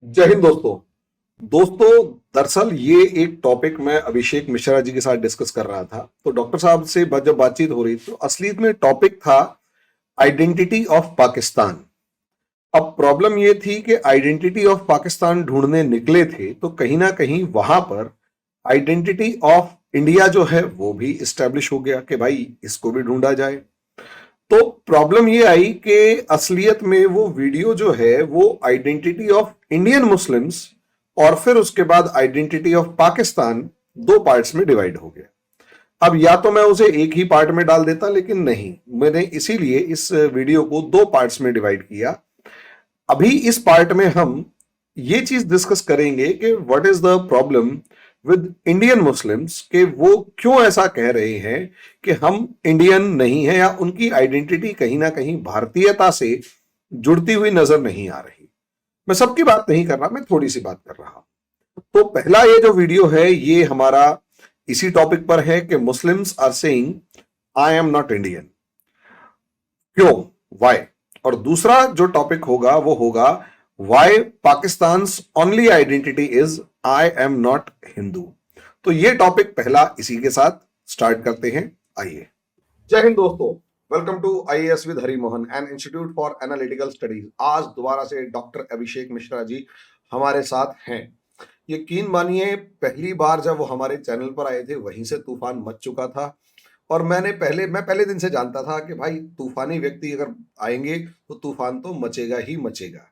जय हिंद दोस्तों। दरअसल ये एक टॉपिक मैं अभिषेक मिश्रा जी के साथ डिस्कस कर रहा था। तो डॉक्टर साहब से जब बातचीत हो रही तो असलियत में टॉपिक था आइडेंटिटी ऑफ पाकिस्तान। अब प्रॉब्लम ये थी कि आइडेंटिटी ऑफ पाकिस्तान ढूंढने निकले थे तो कहीं ना कहीं वहां पर आइडेंटिटी ऑफ इंडिया जो है वो भी इस्टेब्लिश हो गया कि भाई इसको भी ढूंढा जाए। तो प्रॉब्लम ये आई कि असलियत में वो वीडियो जो है वो आइडेंटिटी ऑफ इंडियन मुस्लिम्स और फिर उसके बाद आइडेंटिटी ऑफ पाकिस्तान दो पार्ट्स में डिवाइड हो गया। अब या तो मैं उसे एक ही पार्ट में डाल देता, लेकिन नहीं, मैंने इसीलिए इस वीडियो को दो पार्ट्स में डिवाइड किया। अभी इस पार्ट में हम ये चीज डिस्कस करेंगे कि what is the problem with Indian Muslims, कि वो क्यों ऐसा कह रहे हैं कि हम इंडियन नहीं है या उनकी आइडेंटिटी कहीं ना कहीं भारतीयता से जुड़ती हुई नजर नहीं आ रही। मैं सबकी बात नहीं कर रहा, मैं थोड़ी सी बात कर रहा हूं। तो पहला ये जो वीडियो है ये हमारा इसी टॉपिक पर है कि Muslims are saying I am not Indian, क्यों, वाई। और दूसरा जो टॉपिक होगा वो होगा why Pakistan only identity is I am not Hindu. तो ये टॉपिक पहला इसी के साथ स्टार्ट करते हैं। आइए। जय हिंद दोस्तों, welcome to IAS with Hari Mohan and institute for analytical studies. आज दोबारा से डॉक्टर अभिषेक मिश्रा जी हमारे साथ हैं। यकीन मानिए पहली बार जब वो हमारे चैनल पर आए थे वहीं से तूफान मच चुका था। और मैं पहले दिन से जानता था कि भाई तूफानी व्यक्ति अगर आएंगे तो तूफान तो मचेगा ही मचेगा।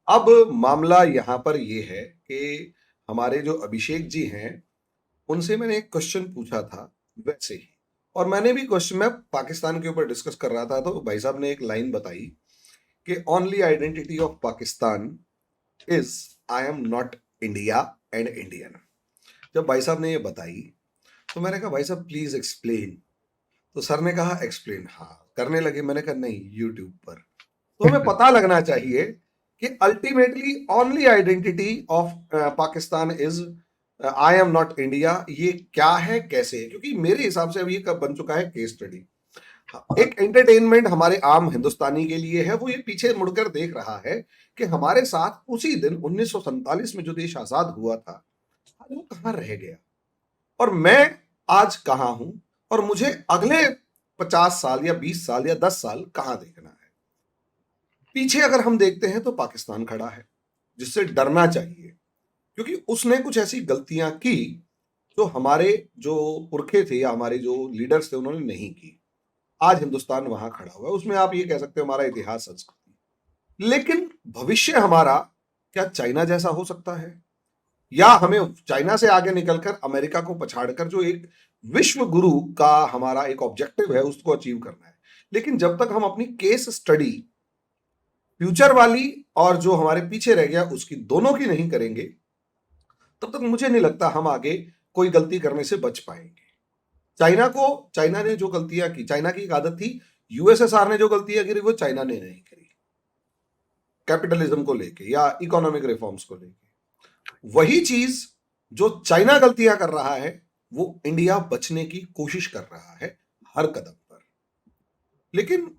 अब मामला यहाँ पर ये है कि हमारे जो अभिषेक जी हैं उनसे मैंने एक क्वेश्चन पूछा था वैसे ही, और मैंने भी क्वेश्चन में पाकिस्तान के ऊपर डिस्कस कर रहा था तो भाई साहब ने एक लाइन बताई कि only identity of Pakistan is I am not India and Indian. जब भाई साहब ने ये बताई तो मैंने कहा भाई साहब प्लीज एक्सप्लेन। तो सर ने कहा एक्सप्लेन, हाँ करने लगे। मैंने कहा नहीं, यूट्यूब पर। तो हमें पता लगना चाहिए कि ultimately only identity of Pakistan is I am not India. ये क्या है, कैसे है? क्योंकि मेरे हिसाब से अब ये कब बन चुका है केस स्टडी। एक एंटरटेनमेंट हमारे आम हिंदुस्तानी के लिए है। वो ये पीछे मुड़कर देख रहा है कि हमारे साथ उसी दिन 1947 में जो देश आजाद हुआ था आज वो कहां रह गया और मैं आज कहां हूं, और मुझे अगले 50 साल या 20 साल या 10 साल कहां देखना है। पीछे अगर हम देखते हैं तो पाकिस्तान खड़ा है जिससे डरना चाहिए, क्योंकि उसने कुछ ऐसी गलतियां की जो हमारे जो पुरखे थे या हमारे जो लीडर्स थे उन्होंने नहीं की। आज हिंदुस्तान वहां खड़ा हुआ है, उसमें आप ये कह सकते हो हमारा इतिहास, संस्कृति। लेकिन भविष्य हमारा क्या चाइना जैसा हो सकता है, या हमें चाइना से आगे निकलकर अमेरिका को पछाड़कर जो एक विश्व गुरु का हमारा एक ऑब्जेक्टिव है उसको अचीव करना है। लेकिन जब तक हम अपनी केस स्टडी फ्यूचर वाली और जो हमारे पीछे रह गया उसकी दोनों की नहीं करेंगे तब तक मुझे नहीं लगता हम आगे कोई गलती करने से बच पाएंगे। चाइना ने जो गलतियां की, चाइना की एक आदत थी, यूएसएसआर ने जो गलतियां करी वो चाइना ने नहीं करी, कैपिटलिज्म को लेके या इकोनॉमिक रिफॉर्म्स को लेके। वही चीज जो चाइना गलतियां कर रहा है वो इंडिया बचने की कोशिश कर रहा है हर कदम पर। लेकिन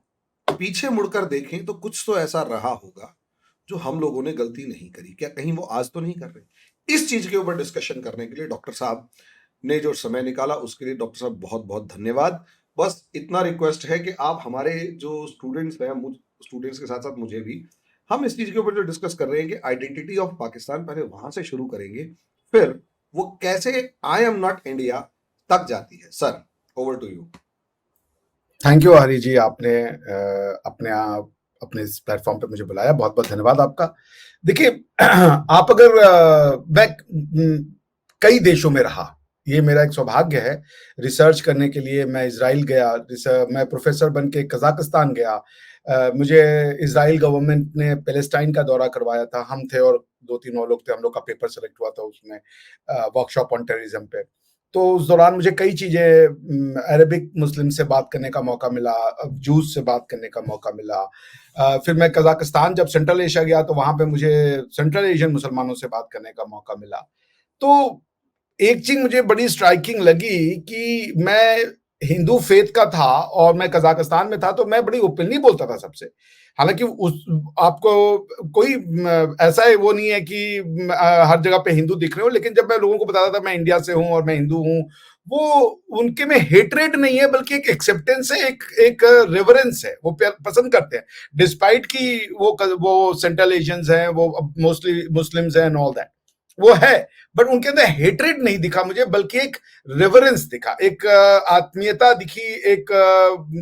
पीछे मुड़कर देखें तो कुछ तो ऐसा रहा होगा जो हम लोगों ने गलती नहीं करी। क्या कहीं वो आज तो नहीं कर रहे? इस चीज के ऊपर डिस्कशन करने के लिए डॉक्टर साहब ने जो समय निकाला उसके लिए डॉक्टर साहब बहुत बहुत धन्यवाद। बस इतना रिक्वेस्ट है कि आप हमारे जो स्टूडेंट्स हैं, स्टूडेंट्स के साथ साथ मुझे भी, हम इस चीज के ऊपर जो डिस्कस कर रहे हैं कि आइडेंटिटी ऑफ पाकिस्तान, पहले वहां से शुरू करेंगे, फिर वो कैसे आई एम नॉट इंडिया तक जाती है। Sir, over to you. Thank you Hari ji, आपने अपने इस प्लेटफॉर्म पे मुझे बुलाया, बहुत बहुत धन्यवाद आपका। देखिए, आप अगर मैं कई देशों में रहा, ये मेरा एक सौभाग्य है। रिसर्च करने के लिए मैं इजराइल गया, मैं प्रोफेसर बन के कजाकिस्तान गया। मुझे इजराइल गवर्नमेंट ने पैलेस्टाइन का दौरा करवाया था, हम थे और दो तीन और लोग थे, हम लोग का पेपर सेलेक्ट हुआ था उसमें, वर्कशॉप ऑन टेररिज्म पे। तो उस दौरान मुझे कई चीजें, अरबिक मुस्लिम से बात करने का मौका मिला, जूस से बात करने का मौका मिला। फिर मैं कजाकिस्तान जब सेंट्रल एशिया गया तो वहां पे मुझे सेंट्रल एशियन मुसलमानों से बात करने का मौका मिला। तो एक चीज मुझे बड़ी स्ट्राइकिंग लगी कि मैं हिंदू फेथ का था और मैं कजाकिस्तान में था, तो मैं बड़ी ओपनली बोलता था सबसे। हालांकि उस आपको कोई ऐसा है वो नहीं है कि हर जगह पे हिंदू दिख रहे हो, लेकिन जब मैं लोगों को बताता था मैं इंडिया से हूं और मैं हिंदू हूं, वो उनके में हेट्रेड नहीं है बल्कि एक एक्सेप्टेंस है, एक रेवरेंस है, वो पसंद करते हैं डिस्पाइट की वो सेंट्रल एशियंस हैं, वो मोस्टली मुस्लिम्स हैं एंड ऑल दैट, वो है। बट उनके अंदर हेट्रेड नहीं दिखा मुझे, बल्कि एक रेवरेंस दिखा, एक आत्मीयता दिखी, एक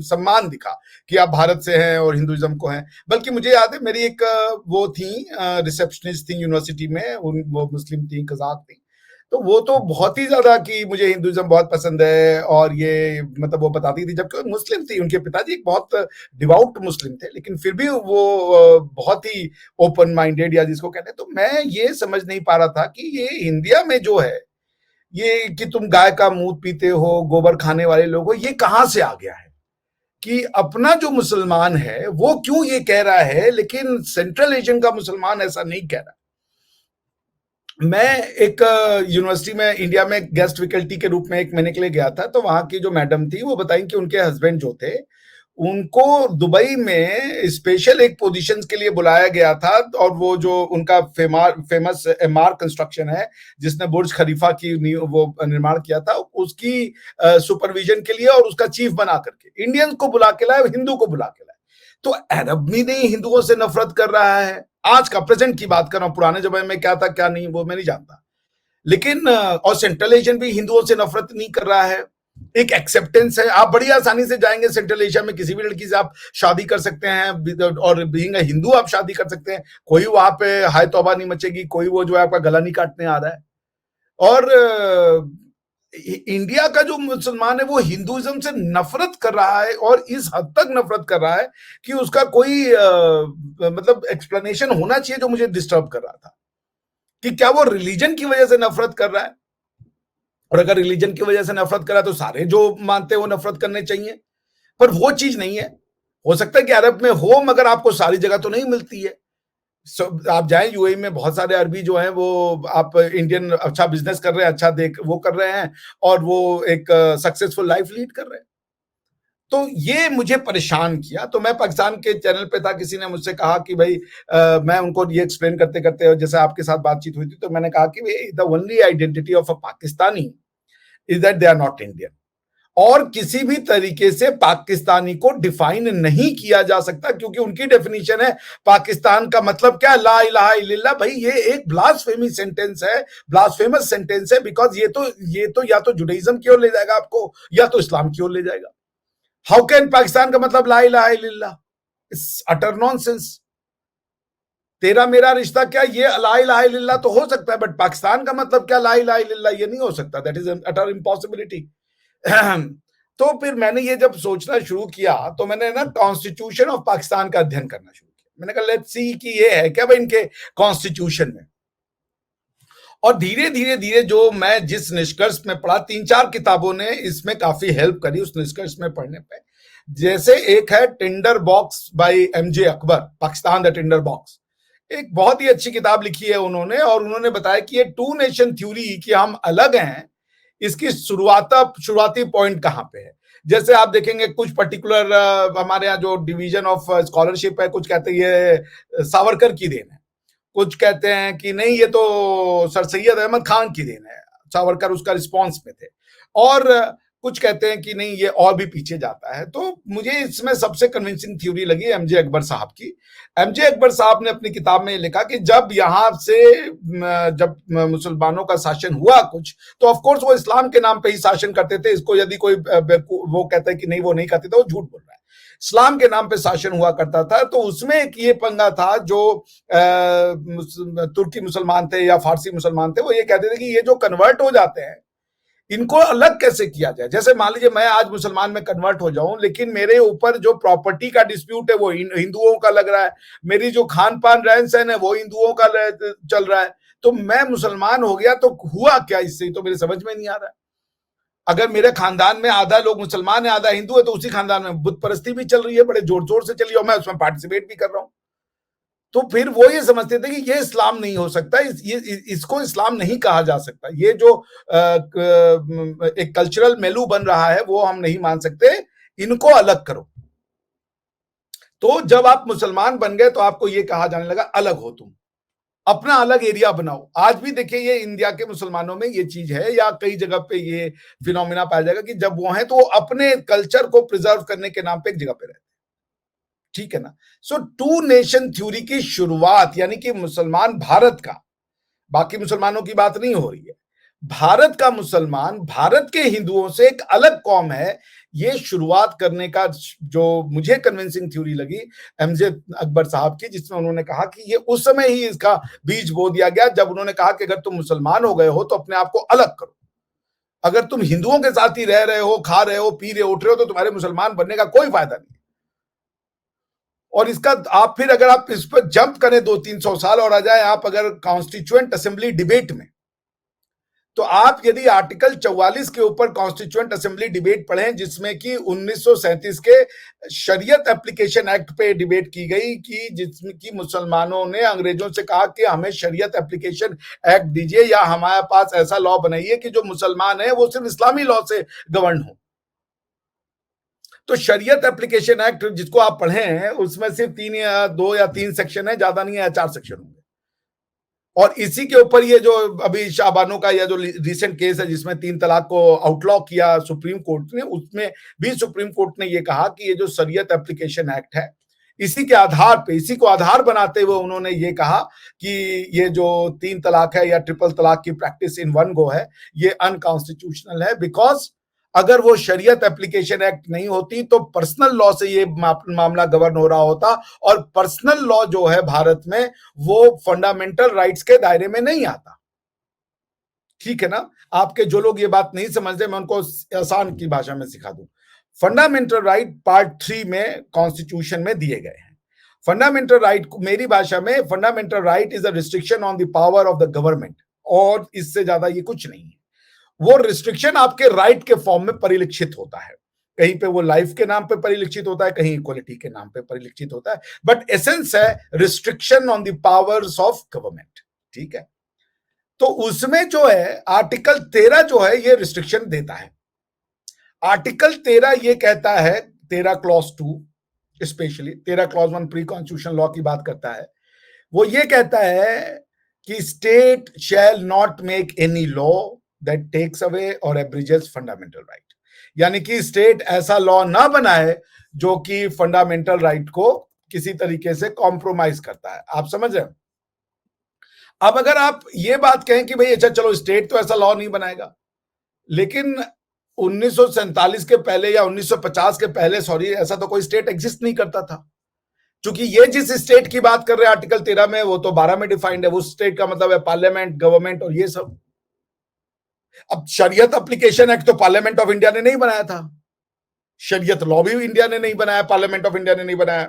सम्मान दिखा कि आप भारत से हैं और हिंदुइज्म को हैं। बल्कि मुझे याद है मेरी एक वो थी रिसेप्शनिस्ट थी यूनिवर्सिटी में, वो मुस्लिम थी, कजाक थी, तो वो तो बहुत ही ज्यादा कि मुझे हिंदुइज्म बहुत पसंद है, और ये मतलब वो बताती थी, जबकि वो मुस्लिम थी, उनके पिताजी एक बहुत डिवाउट मुस्लिम थे, लेकिन फिर भी वो बहुत ही ओपन माइंडेड या जिसको कहते हैं। तो मैं ये समझ नहीं पा रहा था कि ये इंडिया में जो है, ये कि तुम गाय का मूत्र पीते हो, गोबर खाने वाले लोग हो, ये कहां से आ गया है कि अपना जो मुसलमान है वो क्यों ये कह रहा है, लेकिन सेंट्रल एशियन का मुसलमान ऐसा नहीं कह रहा। मैं एक यूनिवर्सिटी में इंडिया में गेस्ट फैकल्टी के रूप में 1 महीने के लिए गया था, तो वहां की जो मैडम थी वो बताई कि उनके हस्बैंड जो थे, उनको दुबई में स्पेशल एक पोजीशन के लिए बुलाया गया था, और वो जो उनका फेमस एमआर कंस्ट्रक्शन है, जिसने बुर्ज खलीफा की वो निर्माण किया था, उसकी सुपरविजन के लिए, और उसका चीफ बना करके इंडियंस को बुला के लाए, हिंदू को बुला के लाए। तो अरब भी नहीं हिंदुओं से नफरत कर रहा है, आज का प्रेजेंट की बात कर रहा हूं, पुराने जमाने में क्या था क्या नहीं वो मैं नहीं जानता, लेकिन और सेंट्रल एशियन भी हिंदुओं से नफरत नहीं कर रहा है, एक एक्सेप्टेंस है। आप बड़ी आसानी से जाएंगे सेंट्रल एशिया में, किसी भी लड़की से आप शादी कर सकते हैं, और बीइंग हिंदू आप शादी कर सकते हैं, कोई वहां पे हाय तौबा नहीं मचेगी, कोई वो जो है आपका गला नहीं काटने आ रहा है। और इंडिया का जो मुसलमान है वो हिंदुइज्म से नफरत कर रहा है, और इस हद तक नफरत कर रहा है कि उसका कोई मतलब एक्सप्लेनेशन होना चाहिए, जो मुझे डिस्टर्ब कर रहा था कि क्या वो रिलीजन की वजह से नफरत कर रहा है, और अगर रिलीजन की वजह से नफरत कर रहा है तो सारे जो मानते हैं वो नफरत करने चाहिए, पर वो चीज नहीं है। हो सकता है कि अरब में हो, मगर आपको सारी जगह तो नहीं मिलती है। आप जाएं यूएई में, बहुत सारे अरबी जो हैं वो, आप इंडियन अच्छा बिजनेस कर रहे हैं, अच्छा देख वो कर रहे हैं, और वो एक सक्सेसफुल लाइफ लीड कर रहे हैं। तो ये मुझे परेशान किया। तो मैं पाकिस्तान के चैनल पे था, किसी ने मुझसे कहा कि भाई मैं उनको ये एक्सप्लेन करते करते, जैसे आपके साथ बातचीत हुई थी, तो मैंने कहा कि the only identity of a Pakistani is that they are not Indian, और किसी भी तरीके से पाकिस्तानी को डिफाइन नहीं किया जा सकता, क्योंकि उनकी डेफिनेशन है पाकिस्तान का मतलब क्या, ला इलाहा इल्लल्लाह। भाई ये एक ब्लास्फेमी सेंटेंस है, ब्लास्फेमस सेंटेंस है, बिकॉज ये तो या तो जुडाइज्म की ओर ले जाएगा आपको, या तो इस्लाम की ओर ले जाएगा। हाउ कैन पाकिस्तान का मतलब ला इलाहा इल्लल्लाह? It's utter nonsense. तेरा मेरा रिश्ता क्या, ये ला इलाहा इल्लल्लाह तो हो सकता है, बट पाकिस्तान का मतलब क्या, ला इलाहा इल्लल्लाह, ये नहीं हो सकता। That is utter impossibility. तो फिर मैंने ये जब सोचना शुरू किया, तो मैंने ना कॉन्स्टिट्यूशन ऑफ पाकिस्तान का अध्ययन करना शुरू किया। मैंने कहा लेट्स सी कि ये है क्या भाई इनके कॉन्स्टिट्यूशन में। और धीरे धीरे धीरे जो मैं जिस निष्कर्ष में पढ़ा, 3-4 किताबों ने इसमें काफी हेल्प करी उस निष्कर्ष में पढ़ने पे। जैसे एक है tinder box by MJ Akbar, Pakistan the tinder box, एक बहुत ही अच्छी किताब लिखी है उन्होंने, और उन्होंने बताया कि ये टू नेशन थ्योरी कि हम अलग हैं, इसकी शुरुआती पॉइंट कहां पे है। जैसे आप देखेंगे कुछ पर्टिकुलर हमारे यहाँ जो डिवीजन ऑफ स्कॉलरशिप है, कुछ कहते हैं ये सावरकर की देन है, कुछ कहते हैं कि नहीं ये तो सर सैयद अहमद खान की देन है, सावरकर उसका रिस्पॉन्स में थे, और कुछ कहते हैं कि नहीं ये और भी पीछे जाता है। तो मुझे इसमें सबसे कन्विंसिंग थ्योरी लगी एमजे अकबर साहब की। एमजे अकबर साहब ने अपनी किताब में लिखा कि जब यहां से जब मुसलमानों का शासन हुआ कुछ, तो ऑफ कोर्स वो इस्लाम के नाम पे ही शासन करते थे। इसको यदि कोई वो कहता है कि नहीं वो नहीं करते थे, वो झूठ बोल रहा है। इस्लाम के नाम पे शासन हुआ करता था। तो उसमें एक ये पंगा था, जो तुर्की मुसलमान थे या फारसी मुसलमान थे, वो ये कहते थे कि ये जो कन्वर्ट हो जाते हैं इनको अलग कैसे किया जाए। जैसे मान लीजिए मैं आज मुसलमान में कन्वर्ट हो जाऊं, लेकिन मेरे ऊपर जो प्रॉपर्टी का डिस्प्यूट है वो हिंदुओं का लग रहा है, मेरी जो खान पान रहन सहन है वो हिंदुओं का चल रहा है, तो मैं मुसलमान हो गया तो हुआ क्या इससे, तो मेरे समझ में नहीं आ रहा है। अगर मेरे खानदान में आधा लोग मुसलमान है आधा हिंदू है, तो उसी खानदान में बुत परस्ती भी चल रही है, बड़े जोर जोर से चली है, और मैं उसमें पार्टिसिपेट भी कर रहा हूं। तो फिर वो ये समझते थे कि ये इस्लाम नहीं हो सकता, इसको इस्लाम नहीं कहा जा सकता, ये जो एक कल्चरल मेलू बन रहा है वो हम नहीं मान सकते, इनको अलग करो। तो जब आप मुसलमान बन गए तो आपको ये कहा जाने लगा अलग हो तुम, अपना अलग एरिया बनाओ। आज भी देखिए ये इंडिया के मुसलमानों में ये चीज है, या कई जगह पे ये फिनोमिना पाया जाएगा कि जब वो हैं तो वो अपने कल्चर को प्रिजर्व करने के नाम पे एक जगह पे रहते हैं, ठीक है ना। सो टू नेशन थ्योरी की शुरुआत, यानी कि मुसलमान भारत का, बाकी मुसलमानों की बात नहीं हो रही है, भारत का मुसलमान भारत के हिंदुओं से एक अलग कौम है, ये शुरुआत करने का जो मुझे कन्विंसिंग थ्योरी लगी एमजे अकबर साहब की, जिसमें उन्होंने कहा कि ये उस समय ही इसका बीज बो दिया गया जब उन्होंने कहा कि अगर तुम मुसलमान हो गए हो तो अपने आप को अलग करो। अगर तुम हिंदुओं के साथ ही रह रहे हो, खा रहे हो, पी रहे हो, उठ रहे हो, तो तुम्हारे मुसलमान बनने का कोई फायदा नहीं। और इसका आप फिर अगर आप इस पर जंप करें 200-300 साल और आ जाए आप अगर कॉन्स्टिट्यूएंट असेंबली डिबेट में, तो आप यदि आर्टिकल 44 के ऊपर कॉन्स्टिट्यूएंट असेंबली डिबेट पढ़ें, जिसमें कि 1937 के शरीयत एप्लीकेशन एक्ट पे डिबेट की गई, कि जिसमें कि मुसलमानों ने अंग्रेजों से कहा कि हमें शरीयत एप्लीकेशन एक्ट दीजिए, या हमारे पास ऐसा लॉ बनाइए कि जो मुसलमान है वो सिर्फ इस्लामी लॉ से गवर्न हो। तो शरीयत एप्लीकेशन एक्ट जिसको आप पढ़े हैं उसमें सिर्फ 2 या 3 सेक्शन है, ज्यादा नहीं है, 4 सेक्शन होंगे। और इसी के ऊपर ये जो अभी शाहबानो का यह जो रिसेंट केस है जिसमें 3 तलाक को आउटलॉ किया सुप्रीम कोर्ट ने, उसमें भी सुप्रीम कोर्ट ने ये कहा कि ये जो शरीयत एप्लीकेशन एक्ट है, इसी के आधार पे, इसी को आधार बनाते हुए उन्होंने ये कहा कि ये जो 3 तलाक है या ट्रिपल तलाक की प्रैक्टिस इन वन गो है, ये अनकॉन्स्टिट्यूशनल है, बिकॉज अगर वो शरीयत एप्लीकेशन एक्ट नहीं होती तो पर्सनल लॉ से ये मामला गवर्न हो रहा होता, और पर्सनल लॉ जो है भारत में वो फंडामेंटल राइट्स के दायरे में नहीं आता, ठीक है ना। आपके जो लोग ये बात नहीं समझते, मैं उनको आसान की भाषा में सिखा दूं। फंडामेंटल राइट पार्ट 3 में कॉन्स्टिट्यूशन में दिए गए हैं। फंडामेंटल राइट मेरी भाषा में, fundamental right is a restriction on the power of the government, और इससे ज्यादा ये कुछ नहीं है। वो रिस्ट्रिक्शन आपके राइट के फॉर्म में परिलक्षित होता है, कहीं पे वो लाइफ के नाम पे परिलक्षित होता है, कहीं इक्वलिटी के नाम पे परिलक्षित होता है, बट एसेंस है restriction on the powers of government, ठीक है। तो उसमें जो है आर्टिकल 13 जो है ये रिस्ट्रिक्शन देता है। आर्टिकल 13 ये कहता है, 13 clause 2 specially, 13 clause 1 pre constitution law की बात करता है। वो ये कहता है कि state shall not make any law that takes away और एब्रिजेस फंडामेंटल राइट, यानी कि स्टेट ऐसा लॉ ना बनाए जो कि फंडामेंटल राइट को किसी तरीके से कॉम्प्रोमाइज करता है। आप समझ रहे हैं। अब अगर आप ये बात कहें कि भाई अच्छा चलो स्टेट तो ऐसा लॉ नहीं बनाएगा, लेकिन 1947 के पहले या 1950 के पहले, सॉरी, ऐसा तो कोई स्टेट एग्जिस्ट नहीं करता था, क्योंकि ये जिस स्टेट की बात कर रहे हैं आर्टिकल 13 में, वो तो 12 में डिफाइंड है। उस स्टेट का मतलब है पार्लियामेंट, गवर्नमेंट और ये सब। अब शरीयत एप्लीकेशन एक्ट तो पार्लियामेंट ऑफ इंडिया ने नहीं बनाया था, शरीयत लॉ भी इंडिया ने नहीं बनाया, पार्लियामेंट ऑफ इंडिया ने नहीं बनाया,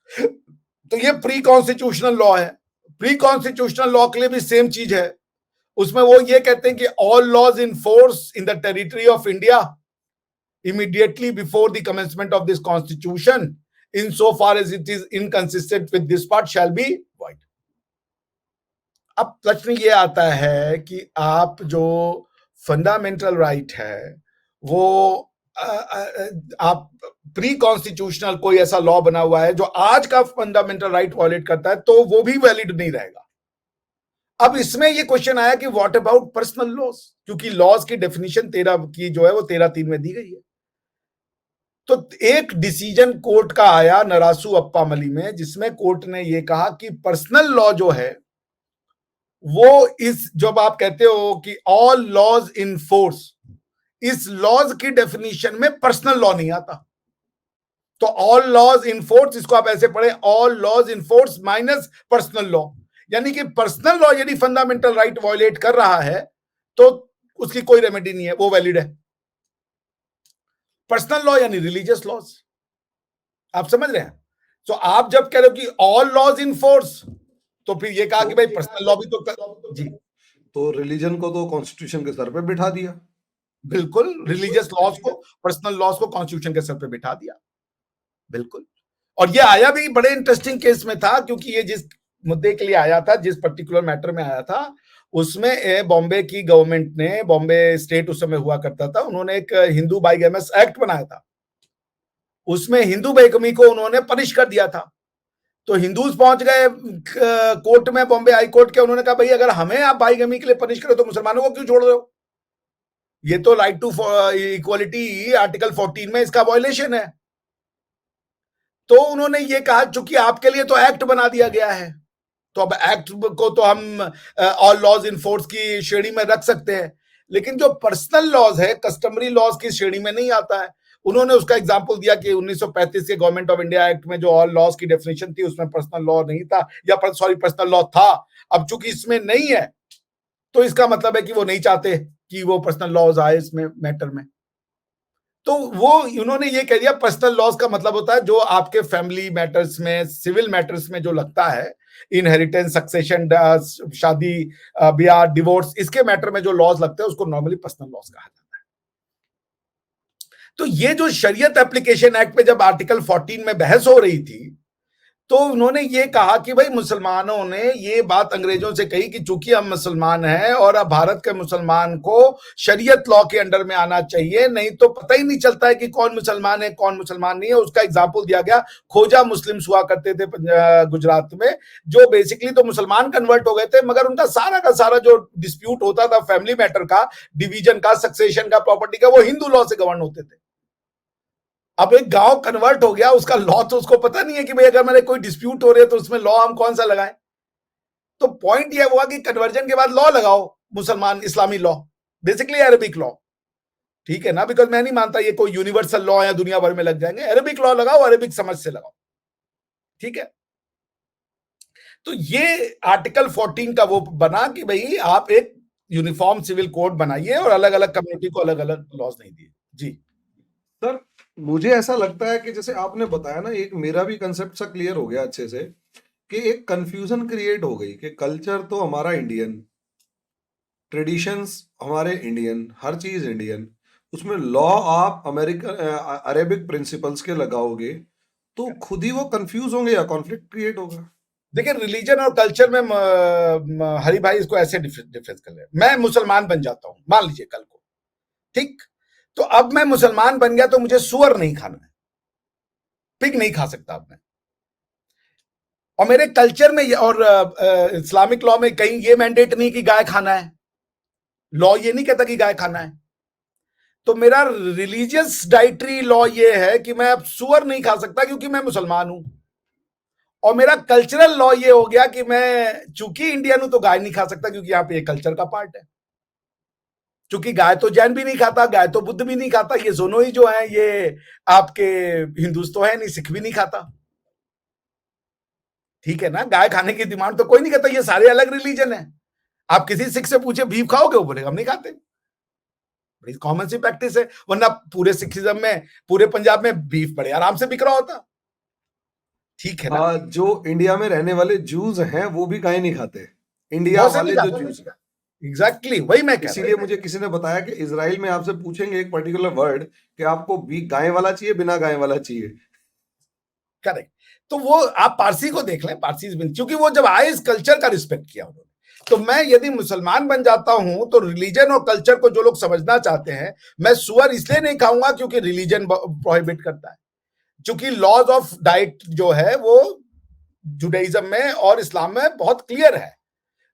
तो ये प्री कॉन्स्टिट्यूशनल लॉ है। प्री कॉन्स्टिट्यूशनल लॉ के लिए भी सेम चीज है, उसमें वो ये कहते हैं कि all laws in force in the territory of India immediately before the commencement of this constitution insofar as it is inconsistent with this part shall be void। अब प्रश्न ये आता है कि आप जो फंडामेंटल राइट है वो आप प्री कॉन्स्टिट्यूशनल कोई ऐसा लॉ बना हुआ है जो आज का फंडामेंटल राइट वायलेट करता है, तो वो भी वैलिड नहीं रहेगा। अब इसमें ये क्वेश्चन आया कि व्हाट अबाउट पर्सनल लॉज, क्योंकि लॉज की डेफिनेशन 13 की जो है वो 13(3) में दी गई है। तो एक डिसीजन कोर्ट का आया नरासू अप्पामली में, जिसमें कोर्ट ने यह कहा कि पर्सनल लॉ जो है वो इस, जब आप कहते हो कि ऑल लॉज इन फोर्स, इस लॉज की डेफिनेशन में पर्सनल लॉ नहीं आता। तो ऑल लॉज इन फोर्स, इसको आप ऐसे पढ़े, all laws in force minus personal law, यानी कि पर्सनल लॉ यदि फंडामेंटल राइट वायलेट कर रहा है तो उसकी कोई रेमेडी नहीं है, वो वैलिड है। पर्सनल लॉ यानी रिलीजियस लॉज, आप समझ रहे हैं। तो आप जब कह रहे हो कि ऑल लॉज इन फोर्स, तो फिर ये कहा कि भाई पर्सनल लॉ भी तो जी, तो रिलीजन को तो कॉन्स्टिट्यूशन के सर पे बिठा दिया। बिल्कुल, रिलीजियस लॉज को, पर्सनल लॉज को कॉन्स्टिट्यूशन के सर पे बिठा दिया, बिल्कुल। और ये आया भी बड़े इंटरेस्टिंग केस में था, क्योंकि ये जिस मुद्दे के लिए आया था, जिस पर्टिकुलर मैटर में आया था, उसमें बॉम्बे की गवर्नमेंट ने, बॉम्बे स्टेट उस समय हुआ करता था, उन्होंने एक हिंदू बाइगेमस एक्ट बनाया था। उसमें हिंदू बेगमी को उन्होंने पनिश कर दिया था। तो हिंदूज पहुंच गए कोर्ट में, बॉम्बे हाई कोर्ट के। उन्होंने कहा भाई अगर हमें आप बाइगमी के लिए पनिश करो तो मुसलमानों को क्यों छोड़ रहे हो? ये तो राइट टू इक्वलिटी आर्टिकल 14 में इसका वायलेशन है। तो उन्होंने ये कहा चूंकि आपके लिए तो एक्ट बना दिया गया है, तो अब एक्ट को तो हम ऑल लॉज इन फोर्स की श्रेणी में रख सकते हैं, लेकिन जो पर्सनल लॉज है, कस्टमरी लॉज की श्रेणी में नहीं आता है। उन्होंने उसका एग्जांपल दिया कि 1935 के गवर्नमेंट ऑफ इंडिया एक्ट में जो ऑल लॉज की डेफिनेशन थी उसमें पर्सनल लॉ नहीं था, या सॉरी पर्सनल लॉ था। अब चूंकि इसमें नहीं है तो इसका मतलब है कि वो नहीं चाहते कि वो पर्सनल लॉज आए इसमें मैटर में। तो वो उन्होंने ये कह दिया पर्सनल लॉज का मतलब होता है जो आपके फैमिली मैटर्स में, सिविल मैटर्स में जो लगता है, इनहेरिटेंस, सक्सेशन, शादी ब्याह, डिवोर्स, इसके मैटर में जो लॉज लगते हैं उसको नॉर्मली पर्सनल लॉज कहा जाता है। तो ये जो शरीयत एप्लीकेशन एक्ट पे जब आर्टिकल 14 में बहस हो रही थी, तो उन्होंने ये कहा कि भाई मुसलमानों ने ये बात अंग्रेजों से कही कि चूंकि हम मुसलमान हैं और अब भारत के मुसलमान को शरीयत लॉ के अंडर में आना चाहिए, नहीं तो पता ही नहीं चलता है कि कौन मुसलमान है कौन मुसलमान नहीं है। उसका एग्जाम्पल दिया गया, खोजा मुस्लिम्स हुआ करते थे गुजरात में, जो बेसिकली तो मुसलमान कन्वर्ट हो गए थे, मगर उनका सारा का सारा जो डिस्प्यूट होता था फैमिली मैटर का, डिवीजन का, सक्सेशन का, प्रॉपर्टी का, वो हिंदू लॉ से गवर्न होते थे। अब एक गांव कन्वर्ट हो गया, उसका लॉ तो उसको पता नहीं है कि भाई अगर मेरे कोई डिस्प्यूट हो रही है तो उसमें लॉ हम कौन सा लगाएं। तो पॉइंट यह हुआ कि कन्वर्जन के बाद लॉ लगाओ, मुसलमान इस्लामी लॉ, बेसिकली अरबिक लॉ, ठीक है ना, बिकॉज मैं नहीं मानता ये कोई यूनिवर्सल लॉ या दुनिया भर में लग जाएंगे। अरबिक लॉ लगाओ, अरबिक समझ से लगाओ, ठीक है। तो ये आर्टिकल 14 का वो बना कि भाई आप एक यूनिफॉर्म सिविल कोड बनाइए और अलग अलग कम्युनिटी को अलग अलग लॉज नहीं दिए। जी सर, मुझे ऐसा लगता है कि जैसे आपने बताया ना, एक मेरा भी कंसेप्ट सा क्लियर हो गया अच्छे से, कि एक कंफ्यूजन क्रिएट हो गई कि कल्चर तो हमारा इंडियन, ट्रेडिशंस हमारे इंडियन, हर चीज इंडियन, उसमें लॉ आप अमेरिकन अरेबिक प्रिंसिपल्स के लगाओगे तो खुद ही वो कंफ्यूज होंगे या कॉन्फ्लिक्ट क्रिएट होगा। देखिए, रिलीजन और कल्चर में हरी भाई इसको ऐसे डिफरेंस कर रहे हैं। मैं मुसलमान बन जाता हूं, मान लीजिए कल को, ठीक, तो अब मैं मुसलमान बन गया तो मुझे सुअर नहीं खाना है, पिग नहीं खा सकता अब मैं। और मेरे कल्चर में और इस्लामिक लॉ में कहीं ये मैंडेट नहीं कि गाय खाना है, लॉ ये नहीं कहता कि गाय खाना है। तो मेरा रिलीजियस डाइटरी लॉ ये है कि मैं अब सुअर नहीं खा सकता क्योंकि मैं मुसलमान हूं। और मेरा कल्चरल लॉ ये हो गया कि मैं चूंकि इंडियन हूं तो गाय नहीं खा सकता क्योंकि यहां पे ये कल्चर का पार्ट है। चूंकि गाय तो जैन भी नहीं खाता, गाय तो बुद्ध भी नहीं खाता, ये दोनों ही जो है ये आपके हिंदुस्तान तो है नहीं, सिख भी नहीं खाता, ठीक है ना। गाय खाने की डिमांड तो कोई नहीं करता, ये सारे अलग रिलीजन है। आप किसी सिख से पूछे बीफ खाओगे, वो बोलेगा हम नहीं खाते, बड़ी कॉमन सी प्रैक्टिस है। वरना पूरे सिखिज्म में, पूरे पंजाब में बीफ बड़े आराम से बिक रहा होता, ठीक है ना। जो इंडिया में रहने वाले जूस हैं वो भी गाय नहीं खाते, इंडिया बहुत से वाले नहीं जो खाता, जूस हैं। एग्जैक्टली वही मैं कह रहा इसीलिए हूं। मुझे किसी ने बताया कि इजराइल में आपसे पूछेंगे एक पर्टिकुलर वर्ड कि आपको बी गाय वाला चाहिए बिना गाय वाला चाहिए। करेक्ट। तो वो आप पारसी को देख लें, पारसी क्योंकि वो जब आए इस कल्चर का रिस्पेक्ट किया उन्होंने। तो मैं यदि मुसलमान बन जाता हूं तो रिलीजन और कल्चर को जो लोग समझना चाहते हैं, मैं सुअर इसलिए नहीं खाऊंगा क्योंकि रिलीजन प्रोहिबिट करता है। क्योंकि लॉज ऑफ डाइट जो है वो जुडाइज्म में और इस्लाम में बहुत क्लियर है।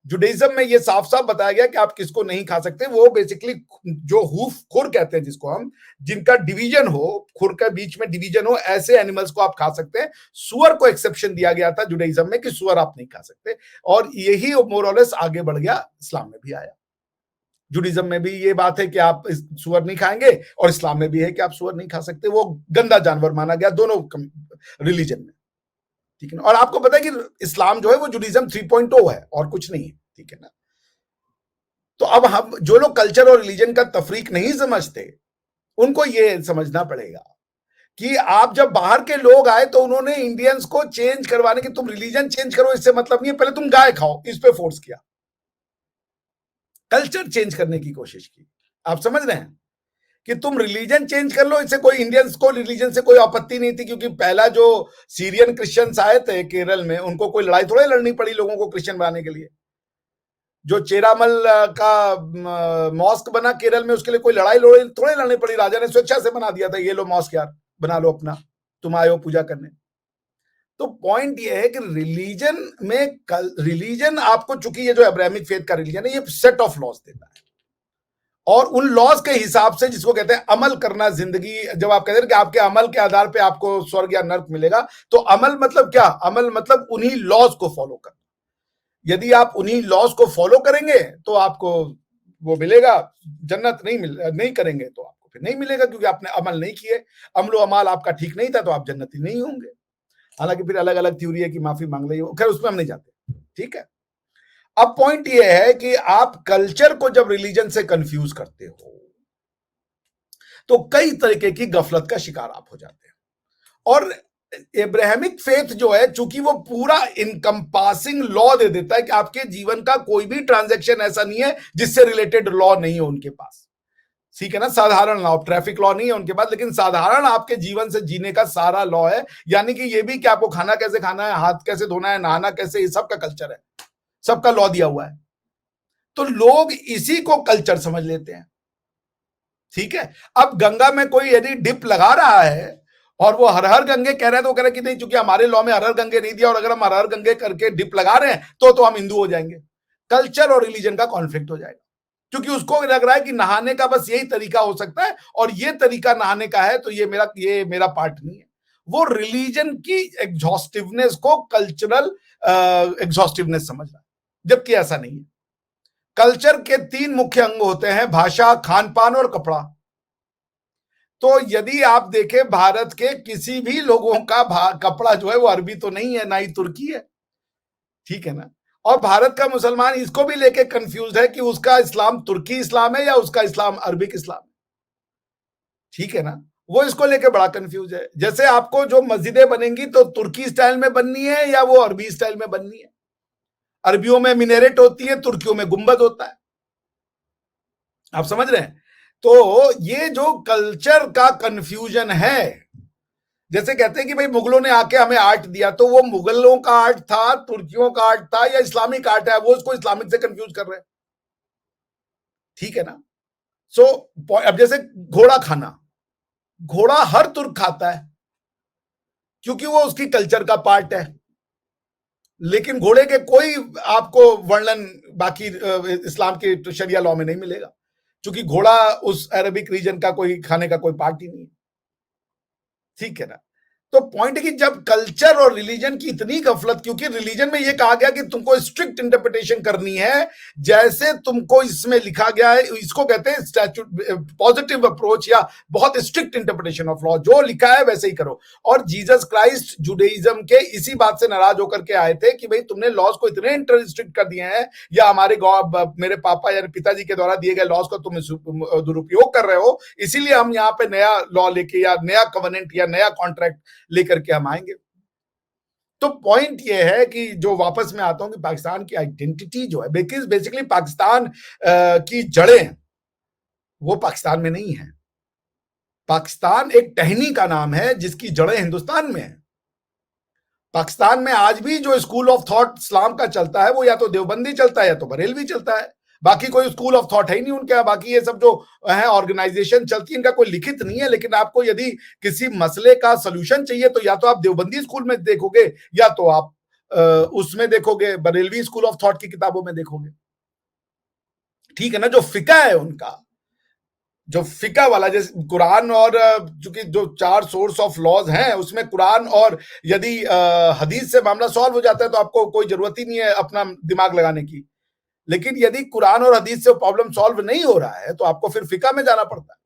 जुडाइज्म में ये साफ साफ बताया गया कि आप किसको नहीं खा सकते। वो बेसिकली जो हूफ खुर कहते हैं जिसको हम, जिनका डिवीजन हो, खुर के बीच में डिवीजन हो, ऐसे एनिमल्स को आप खा सकते हैं। सुअर को एक्सेप्शन दिया गया था जुडाइज्म में कि सुअर आप नहीं खा सकते, और यही मोर और लेस आगे बढ़ गया, इस्लाम में भी आया। जुडिज्म में भी ये बात है कि आप सुअर नहीं खाएंगे, और इस्लाम में भी है कि आप सुअर नहीं खा सकते, वो गंदा जानवर माना गया दोनों रिलीजन में, ठीक है ना। और आपको पता है कि इस्लाम जो है वो जुडिज्म 3.0 है और कुछ नहीं है, ठीक है ना। तो अब हम जो लोग कल्चर और रिलीजन का तफरीक नहीं समझते, उनको ये समझना पड़ेगा कि आप जब बाहर के लोग आए तो उन्होंने इंडियंस को चेंज करवाने की, तुम रिलीजन चेंज करो इससे मतलब नहीं है, पहले तुम गाय खाओ, इस पे फोर्स किया, कल्चर चेंज करने की कोशिश की। आप समझ रहे हैं कि तुम रिलीजन चेंज कर लो, इससे कोई इंडियंस को रिलीजन से कोई आपत्ति नहीं थी, क्योंकि पहला जो सीरियन क्रिश्चियंस आए थे केरल में, उनको कोई लड़ाई थोड़ी लड़नी पड़ी लोगों को क्रिश्चियन बनाने के लिए। जो चेरामल का मॉस्क बना केरल में, उसके लिए कोई लड़ाई थोड़ी लड़नी पड़ी, राजा ने स्वेच्छा से बना दिया था, ये लो मॉस्क यार बना लो अपना, तुम आए हो पूजा करने। तो पॉइंट ये है कि रिलीजन आपको, चूंकि ये जो अब्राहमिक फेथ का रिलीजन है, ये सेट ऑफ लॉज देता है, और उन लॉज के हिसाब से, जिसको कहते हैं अमल करना जिंदगी, जब आप कहते हैं कि आपके अमल के आधार पे आपको स्वर्ग या नर्क मिलेगा, तो अमल मतलब क्या? अमल मतलब उन्हीं लॉज को फॉलो करना। यदि आप उन्हीं लॉज को फॉलो करेंगे तो आपको वो मिलेगा, जन्नत नहीं करेंगे तो आपको फिर नहीं मिलेगा, क्योंकि आपने अमल नहीं किए, अमलो अमाल आपका ठीक नहीं था, तो आप जन्नती नहीं होंगे। हालांकि फिर अलग अलग थ्योरी है कि माफी मांग ली, खैर उसमें हम नहीं जाते, ठीक है। अब पॉइंट ये है कि आप कल्चर को जब रिलीजन से कंफ्यूज करते हो तो कई तरीके की गफलत का शिकार आप हो जाते हैं। और एब्राहमिक फेथ जो है, चूंकि वो पूरा इनकम्पासिंग लॉ दे देता है कि आपके जीवन का कोई भी ट्रांजैक्शन ऐसा नहीं है जिससे रिलेटेड लॉ नहीं हो उनके पास, ठीक है ना। साधारण लॉ, ट्रैफिक लॉ नहीं है उनके पास, लेकिन साधारण आपके जीवन से जीने का सारा लॉ है। यानी कि ये भी कि आपको खाना कैसे खाना है, हाथ कैसे धोना है, नहाना कैसे, ये सबका कल्चर है, सबका लॉ दिया हुआ है। तो लोग इसी को कल्चर समझ लेते हैं, ठीक है। अब गंगा में कोई यदि डिप लगा रहा है और वो हर हर गंगे कह रहे हैं, तो कह रहे हैं कि नहीं, चूंकि हमारे लॉ में हर हर गंगे नहीं दिया, और अगर हम हर हर गंगे करके डिप लगा रहे हैं तो हम हिंदू हो जाएंगे। कल्चर और रिलीजन का कॉन्फ्लिक्ट हो जाएगा, क्योंकि उसको लग रहा है कि नहाने का बस यही तरीका हो सकता है, और ये तरीका नहाने का है, तो ये मेरा पार्ट नहीं है। वो रिलीजन की एग्जॉस्टिवनेस को कल्चरल एग्जॉस्टिवनेस समझ रहा है, जबकि ऐसा नहीं है। कल्चर के 3 मुख्य अंग होते हैं: भाषा, खान पान और कपड़ा। तो यदि आप देखें, भारत के किसी भी लोगों का कपड़ा जो है वो अरबी तो नहीं है, ना ही तुर्की है, ठीक है ना। और भारत का मुसलमान इसको भी लेके कंफ्यूज है कि उसका इस्लाम तुर्की इस्लाम है या उसका इस्लाम अरबिक इस्लाम है, ठीक है ना। वो इसको लेके बड़ा कंफ्यूज है। जैसे आपको जो मस्जिदें बनेंगी तो तुर्की स्टाइल में बननी है या वो अरबी स्टाइल में बननी है। अरबियों में मिनेरेट होती है, तुर्कियों में गुंबद होता है, आप समझ रहे हैं। तो ये जो कल्चर का कंफ्यूजन है, जैसे कहते हैं कि भाई मुगलों ने आके हमें आर्ट दिया, तो वो मुगलों का आर्ट था, तुर्कियों का आर्ट था, या इस्लामिक आर्ट है, वो उसको इस्लामिक से कंफ्यूज कर रहे हैं, ठीक है ना। सो अब जैसे घोड़ा खाना, घोड़ा हर तुर्क खाता है क्योंकि वो उसकी कल्चर का पार्ट है, लेकिन घोड़े के कोई आपको वर्णन बाकी इस्लाम के शरिया लॉ में नहीं मिलेगा, क्योंकि घोड़ा उस अरबिक रीजन का कोई खाने का कोई पार्ट ही नहीं है, ठीक है ना। तो पॉइंट है कि जब कल्चर और रिलीजन की इतनी गफलत, क्योंकि रिलीजन में यह कहा गया कि तुमको स्ट्रिक्ट इंटरप्रिटेशन करनी है, जैसे तुमको इसमें लिखा गया है, इसको कहते हैं स्टैट्यूट पॉजिटिव अप्रोच या बहुत स्ट्रिक्ट इंटरप्रिटेशन ऑफ लॉ, जो लिखा है वैसे ही करो। और जीसस क्राइस्ट जुडाइज्म के इसी बात से नाराज होकर के आए थे कि भाई तुमने लॉज को इतने स्ट्रिक्ट कर दिए हैं, या मेरे पापा या पिताजी के द्वारा दिए गए लॉज को तुम दुरुपयोग कर रहे हो, इसीलिए हम यहाँ पे नया लॉ लेके या नया कवेनेंट या नया कॉन्ट्रैक्ट लेकर के हम आएंगे। तो पॉइंट ये है कि जो वापस में आता हूं कि पाकिस्तान की आइडेंटिटी जो है, बेसिकली पाकिस्तान की जड़ें वो पाकिस्तान में नहीं है। पाकिस्तान एक टहनी का नाम है जिसकी जड़ें हिंदुस्तान में है। पाकिस्तान में आज भी जो स्कूल ऑफ थॉट इस्लाम का चलता है वो या तो देवबंदी चलता है या तो बरेलवी चलता है, बाकी कोई स्कूल ऑफ थॉट है ही नहीं उनके यहाँ। बाकी ये सब जो है ऑर्गेनाइजेशन चलती है, इनका कोई लिखित नहीं है। लेकिन आपको यदि किसी मसले का सोल्यूशन चाहिए तो या तो आप देवबंदी स्कूल में देखोगे या तो आप उसमें देखोगे, बरेलवी स्कूल ऑफ थॉट की किताबों में देखोगे, ठीक है ना। जो फिका है उनका, जो फिका वाला, जैसे कुरान और चूंकि जो 4 सोर्स ऑफ लॉज हैं उसमें कुरान और यदि हदीस से मामला सॉल्व हो जाता है तो आपको कोई जरूरत ही नहीं है अपना दिमाग लगाने की। लेकिन यदि कुरान और हदीस से प्रॉब्लम सॉल्व नहीं हो रहा है तो आपको फिर फिका में जाना पड़ता है।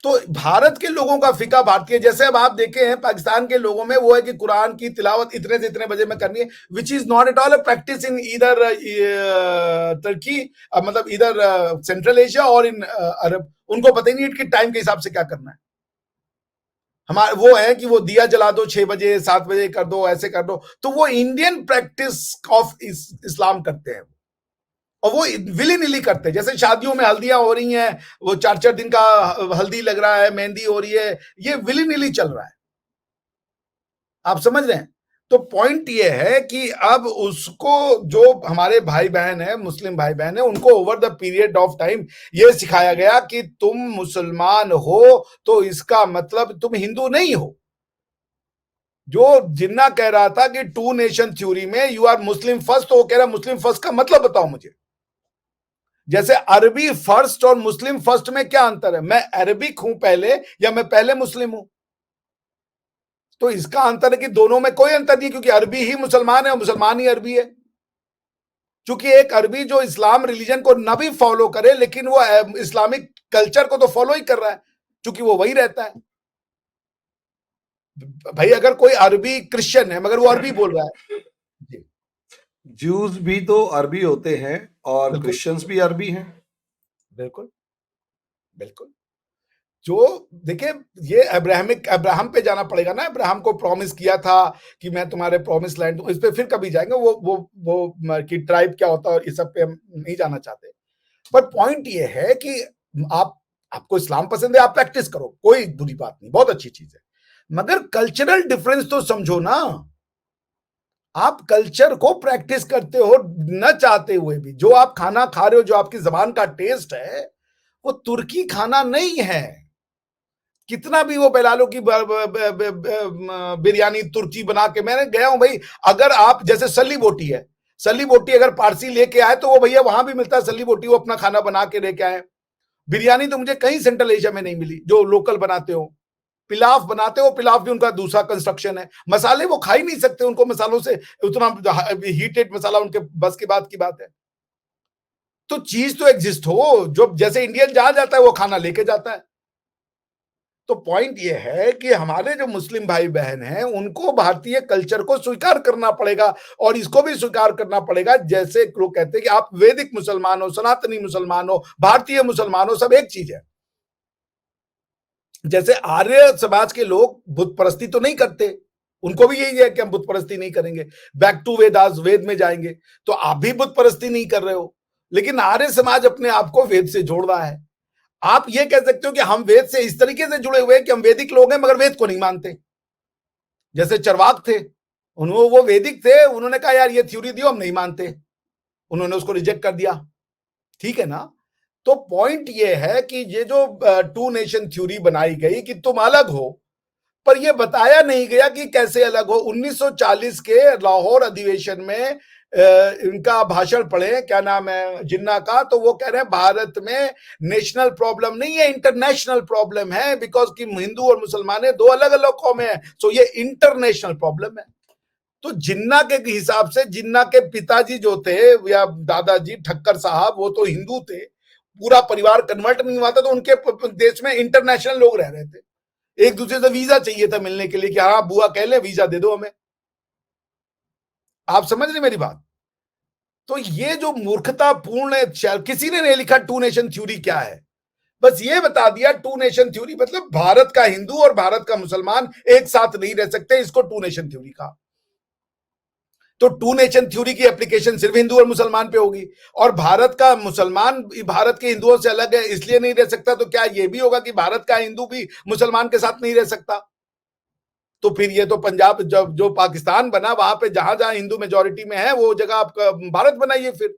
तो भारत के लोगों का फिका भारतीय, जैसे अब आप देखे हैं पाकिस्तान के लोगों में वो है कि कुरान की तिलावत इतने से इतने बजे में करनी है, which is not at all a practice in इधर तुर्की, मतलब इधर सेंट्रल एशिया और इन अरब। उनको पता ही नहीं कि टाइम के हिसाब से क्या करना है। हमारे वो है कि वो दिया जला दो 6 बजे 7 बजे कर दो, ऐसे कर दो। तो वो इंडियन प्रैक्टिस ऑफ इस्लाम करते हैं, और वो विली निली करते हैं। जैसे शादियों में हल्दियां हो रही हैं, वो 4-4 दिन का हल्दी लग रहा है, मेहंदी हो रही है, ये विली निली चल रहा है। आप समझ रहे हैं? तो पॉइंट ये है कि अब उसको, जो हमारे भाई बहन है, मुस्लिम भाई बहन है, उनको over the period of time ये सिखाया गया कि तुम मुसलमान हो तो इसका मतलब तुम हिंदू नहीं हो। जो जिन्ना कह रहा था कि टू नेशन थ्योरी में यू आर मुस्लिम फर्स्ट, तो वो कह रहा मुस्लिम फर्स्ट का मतलब बताओ मुझे। जैसे अरबी फर्स्ट और मुस्लिम फर्स्ट में क्या अंतर है? मैं अरबिक हूं पहले या मैं पहले मुस्लिम हूं? तो इसका अंतर है कि दोनों में कोई अंतर नहीं, क्योंकि अरबी ही मुसलमान है और मुसलमान ही अरबी है। क्योंकि एक अरबी जो इस्लाम रिलीजन को न भी फॉलो करे, लेकिन वो इस्लामिक कल्चर को तो फॉलो ही कर रहा है, क्योंकि वो वही रहता है। भाई अगर कोई अरबी क्रिश्चियन है मगर वो अरबी बोल रहा है जी, ज्यूज भी तो अरबी होते हैं और बिल्कुल क्रिश्चियंस भी अरबी हैं। बिल्कुल बिल्कुल। जो देखिए, ये अब्राहम पे जाना पड़ेगा ना। अब्राहम को प्रॉमिस किया था कि मैं तुम्हारे प्रॉमिस लैंड दूं। इस पे फिर कभी जाएंगे, वो कि ट्राइब क्या होता है और इस सब पे हम नहीं जाना चाहते। पर पॉइंट ये है कि आप आपको इस्लाम पसंद है, आप प्रैक्टिस करो, कोई बुरी बात नहीं, बहुत अच्छी चीज है। मगर कल्चरल डिफरेंस तो समझो ना। आप कल्चर को प्रैक्टिस करते हो न चाहते हुए भी। जो आप खाना खा रहे हो, जो आपकी जबान का टेस्ट है, वो तुर्की खाना नहीं है। कितना भी वो बना लो कि बिरयानी तुर्की बना के, मैंने गया हूं भाई। अगर आप जैसे सली बोटी है, सली बोटी अगर पारसी लेके आए तो वो भैया वहां भी मिलता है सली बोटी, वो अपना खाना बना के लेके आए। बिरयानी तो मुझे कहीं सेंट्रल एशिया में नहीं मिली जो लोकल बनाते हो। पिलाफ बनाते हो, पिलाफ भी उनका दूसरा कंस्ट्रक्शन है। मसाले वो खा ही नहीं सकते, उनको मसालों से उतना हीटेड मसाला उनके बस की बात है। तो चीज तो एग्जिस्ट हो, जो जैसे इंडियन जहां जाता है वो खाना लेके जाता है। तो पॉइंट ये है कि हमारे जो मुस्लिम भाई बहन हैं उनको भारतीय कल्चर को स्वीकार करना पड़ेगा, और इसको भी स्वीकार करना पड़ेगा। जैसे लोग कहते हैं कि आप वैदिक मुसलमान हो, सनातनी मुसलमान हो, भारतीय मुसलमान हो, सब एक चीज है। जैसे आर्य समाज के लोग बुत परस्ती तो नहीं करते, उनको भी यही है कि हम बुत परस्ती नहीं करेंगे, बैक टू वेदास, वेद में जाएंगे। तो आप भी बुत परस्ती नहीं कर रहे हो, लेकिन आर्य समाज अपने आप को वेद से जोड़ रहा है। आप ये कह सकते हो कि हम वेद से इस तरीके से जुड़े हुए हैं कि हम वैदिक लोग हैं मगर वेद को नहीं मानते। जैसे चरवाक थे, उन्होंने, वो वैदिक थे, उन्होंने कहा यार ये थ्योरी दियो, हम नहीं मानते, उन्होंने उसको रिजेक्ट कर दिया। ठीक है ना? तो पॉइंट ये है कि ये जो टू नेशन थ्योरी बनाई गई कि तुम अलग हो, पर यह बताया नहीं गया कि कैसे अलग हो। 1940 के लाहौर अधिवेशन में इनका भाषण पढ़े, क्या नाम है जिन्ना का, तो वो कह रहे हैं भारत में नेशनल प्रॉब्लम नहीं है, इंटरनेशनल प्रॉब्लम है, बिकॉज कि हिंदू और मुसलमान दो अलग अलग कौमें हैं, सो ये इंटरनेशनल प्रॉब्लम है। तो जिन्ना के हिसाब से, जिन्ना के पिताजी जो थे या दादाजी ठक्कर साहब, वो तो हिंदू थे, पूरा परिवार कन्वर्ट नहीं हुआ था, तो उनके देश में इंटरनेशनल लोग रह रहे थे। एक दूसरे से वीजा चाहिए था मिलने के लिए कि हाँ बुआ कह ले वीजा दे दो हमें। आप समझ रहे मेरी बात? तो ये जो मूर्खतापूर्ण है, किसी ने नहीं लिखा टू नेशन थ्योरी क्या है, बस ये बता दिया टू नेशन थ्योरी मतलब भारत का हिंदू और भारत का मुसलमान एक साथ नहीं रह सकते, इसको टू नेशन थ्योरी कहा। तो टू नेशन थ्योरी की एप्लीकेशन सिर्फ हिंदू और मुसलमान पे होगी, और भारत का मुसलमान भारत के हिंदुओं से अलग है इसलिए नहीं रह सकता, तो क्या ये भी होगा कि भारत का हिंदू भी मुसलमान के साथ नहीं रह सकता? तो फिर ये तो पंजाब, जब जो पाकिस्तान बना वहां पे जहां जहां हिंदू मेजोरिटी में है वो जगह आप भारत बनाइए फिर।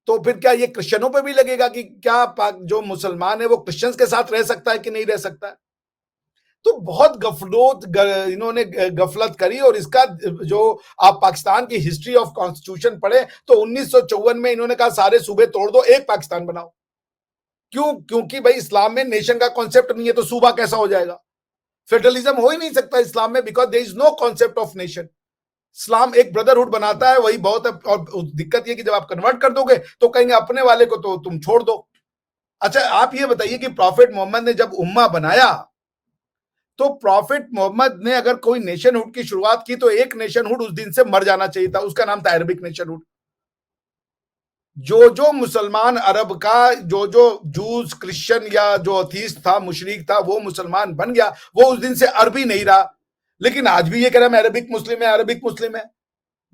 तो फिर क्या ये क्रिश्चियनों पे भी लगेगा कि क्या जो मुसलमान है वो क्रिश्चियंस के साथ रह सकता है कि नहीं रह सकता है? तो बहुत इन्होंने गफलत करी। और इसका जो आप पाकिस्तान की हिस्ट्री ऑफ कॉन्स्टिट्यूशन पढ़े तो 1954 में इन्होंने कहा सारे सूबे तोड़ दो, एक पाकिस्तान बनाओ। क्यों? क्योंकि भाई इस्लाम में नेशन का कॉन्सेप्ट नहीं है, तो सूबा कैसा हो जाएगा? फेडरलिज्म हो ही नहीं सकता इस्लाम में, because there is no concept of nation. इस्लाम एक ब्रदरहुड बनाता है, वही बहुत है। और दिक्कत ये कि जब आप कन्वर्ट कर दोगे तो कहेंगे अपने वाले को तो तुम छोड़ दो। अच्छा आप ये बताइए कि प्रॉफिट मोहम्मद ने जब उम्मा बनाया, तो प्रॉफिट मोहम्मद ने अगर कोई नेशनहुड की शुरुआत की तो एक नेशनहुड उस दिन से मर जाना चाहिए था, उसका नाम था अरबिक नेशनहुड। जो जो मुसलमान अरब का, जो जो जूस क्रिश्चियन या जो अथीस्ट था, मुशरिक था, वो मुसलमान बन गया, वो उस दिन से अरबी नहीं रहा। लेकिन आज भी ये कह रहा है मैं अरबिक मुस्लिम है, अरबिक मुस्लिम है।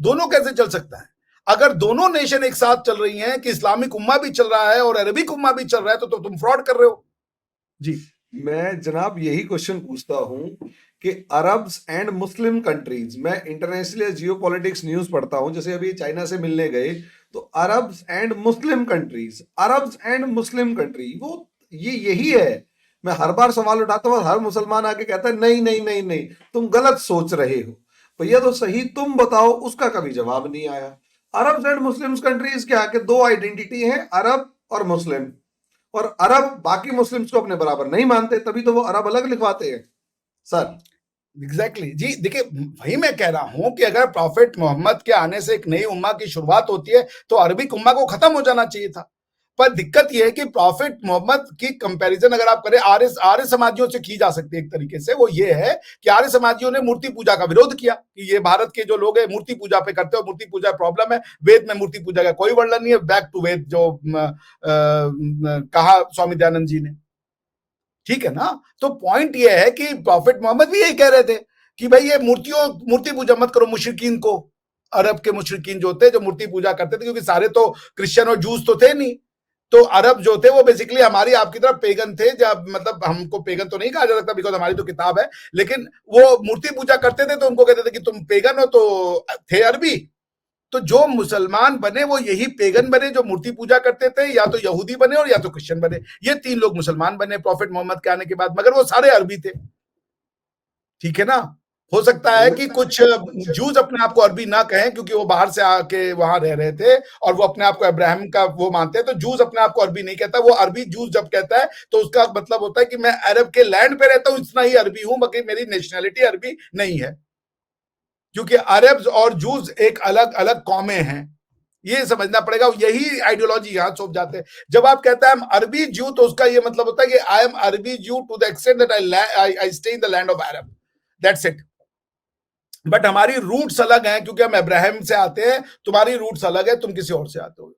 दोनों कैसे चल सकता है? अगर दोनों नेशन एक साथ चल रही हैं कि इस्लामिक उम्मा भी चल रहा है और अरबिक उम्मा भी चल रहा है, तो तुम फ्रॉड कर रहे हो। जी। मैं जनाब यही क्वेश्चन पूछता हूं कि अरब्स एंड मुस्लिम कंट्रीज, मैं इंटरनेशनल जियो पॉलिटिक्स न्यूज पढ़ता हूं, जैसे अभी चाइना से मिलने गए तो Arabs and Muslim countries, Arabs and Muslim country, वो ये यही है। मैं हर बार सवाल उठाता हूं, हर मुसलमान आके कहता है नहीं नहीं नहीं नहीं, तुम गलत सोच रहे हो। भैया तो सही तुम बताओ, उसका कभी जवाब नहीं आया। अरब्स एंड मुस्लिम कंट्रीज क्या कि दो आइडेंटिटी है, अरब और मुस्लिम, और अरब बाकी मुस्लिम्स को अपने बराबर नहीं मानते, तभी तो वो अरब अलग लिखवाते हैं सर। एग्जैक्टली जी, देखिए वही मैं कह रहा हूं कि अगर प्रॉफिट मोहम्मद के आने से एक नई उम्मा की शुरुआत होती है तो अरबिक उम्मा को खत्म हो जाना चाहिए था। पर दिक्कत यह है कि प्रॉफिट मोहम्मद की कंपैरिजन अगर आप करें आर्य समाजियों से की जा सकती है एक तरीके से। वो ये है कि आर्य समाजियों ने मूर्ति पूजा का विरोध किया कि ये भारत के जो लोग हैं मूर्ति पूजा पे करते हो, मूर्ति पूजा प्रॉब्लम है, वेद में मूर्ति पूजा का कोई वर्णन नहीं है, बैक टू वेद जो कहा स्वामी दयानंद जी ने। ठीक है ना। तो पॉइंट ये है कि प्रॉफिट मोहम्मद भी यही कह रहे थे कि भाई ये मूर्ति पूजा मत करो मुशरिकीन को, अरब के मुशरिकीन जो थे जो मूर्ति पूजा करते थे, क्योंकि सारे तो क्रिश्चियन और जूस तो थे नहीं, तो अरब जो थे वो बेसिकली हमारी आपकी तरफ पेगन थे। जब मतलब हमको पेगन तो नहीं कहा जा सकता बिकॉज हमारी तो किताब है, लेकिन वो मूर्ति पूजा करते थे तो उनको कहते थे कि तुम पेगन हो, तो थे अरबी। तो जो मुसलमान बने वो यही पेगन बने जो मूर्ति पूजा करते थे, या तो यहूदी बने और या तो क्रिश्चियन बने। ये तीन लोग मुसलमान बने प्रॉफिट मोहम्मद के आने के बाद, मगर वो सारे अरबी थे। ठीक है ना। हो सकता है कि कुछ जूज अपने आप को अरबी ना कहें क्योंकि वो बाहर से आके वहां रह रहे थे और वो अपने आप को अब्राहम का वो मानते हैं, तो जूज अपने आप को अरबी नहीं कहता। वो अरबी जूज जब कहता है तो उसका मतलब होता है कि मैं अरब के लैंड पे रहता हूं, इतना ही अरबी हूं, बाकी मेरी नेशनैलिटी अरबी नहीं है, क्योंकि अरब्स और जूस एक अलग अलग कौमें हैं। ये समझना पड़ेगा। यही आइडियोलॉजी यहां छुप जाते हैं। जब आप कहते हैं अरबी जू, तो उसका ये मतलब होता है कि आई am Arabic Jew to the extent that I stay in the land of Arab, that's it. But हमारी रूट्स अलग हैं क्योंकि हम अब्राहम से आते हैं, तुम्हारी रूट्स अलग है, तुम किसी और से आते हो।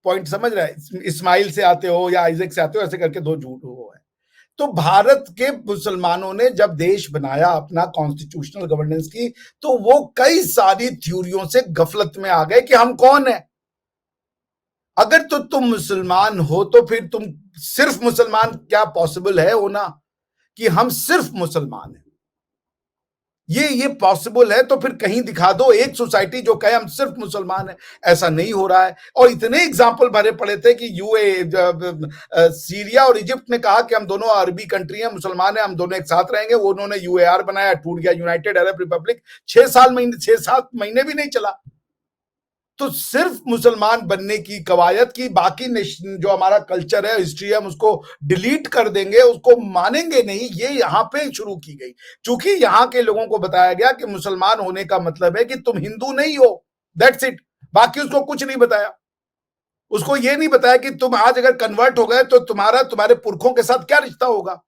पॉइंट समझ रहे हैं? इस्माइल से आते हो या आइजक से आते हो, ऐसे करके दो झूठ हो है। तो भारत के मुसलमानों ने जब देश बनाया अपना कॉन्स्टिट्यूशनल गवर्नेंस की, तो वो कई सारी थ्योरियों से गफलत में आ गए कि हम कौन है। अगर तो तुम मुसलमान हो तो फिर तुम सिर्फ मुसलमान क्या पॉसिबल है होना कि हम सिर्फ मुसलमान हैं? ये पॉसिबल है तो फिर कहीं दिखा दो एक सोसाइटी जो कहे हम सिर्फ मुसलमान हैं। ऐसा नहीं हो रहा है। और इतने एग्जाम्पल भरे पड़े थे कि सीरिया और इजिप्ट ने कहा कि हम दोनों अरबी कंट्री हैं, मुसलमान हैं, हम दोनों एक साथ रहेंगे। वो उन्होंने यूएआर बनाया, टूट गया, यूनाइटेड अरब रिपब्लिक। 6-7 महीने भी नहीं चला। तो सिर्फ मुसलमान बनने की कवायद की, बाकी जो हमारा कल्चर है, हिस्ट्री है, हम उसको डिलीट कर देंगे, उसको मानेंगे नहीं, ये यहां पे शुरू की गई। क्योंकि यहां के लोगों को बताया गया कि मुसलमान होने का मतलब है कि तुम हिंदू नहीं हो, दैट्स इट। बाकी उसको कुछ नहीं बताया। उसको ये नहीं बताया कि तुम आज अगर कन्वर्ट हो गए तो तुम्हारे पुरखों के साथ क्या रिश्ता होगा।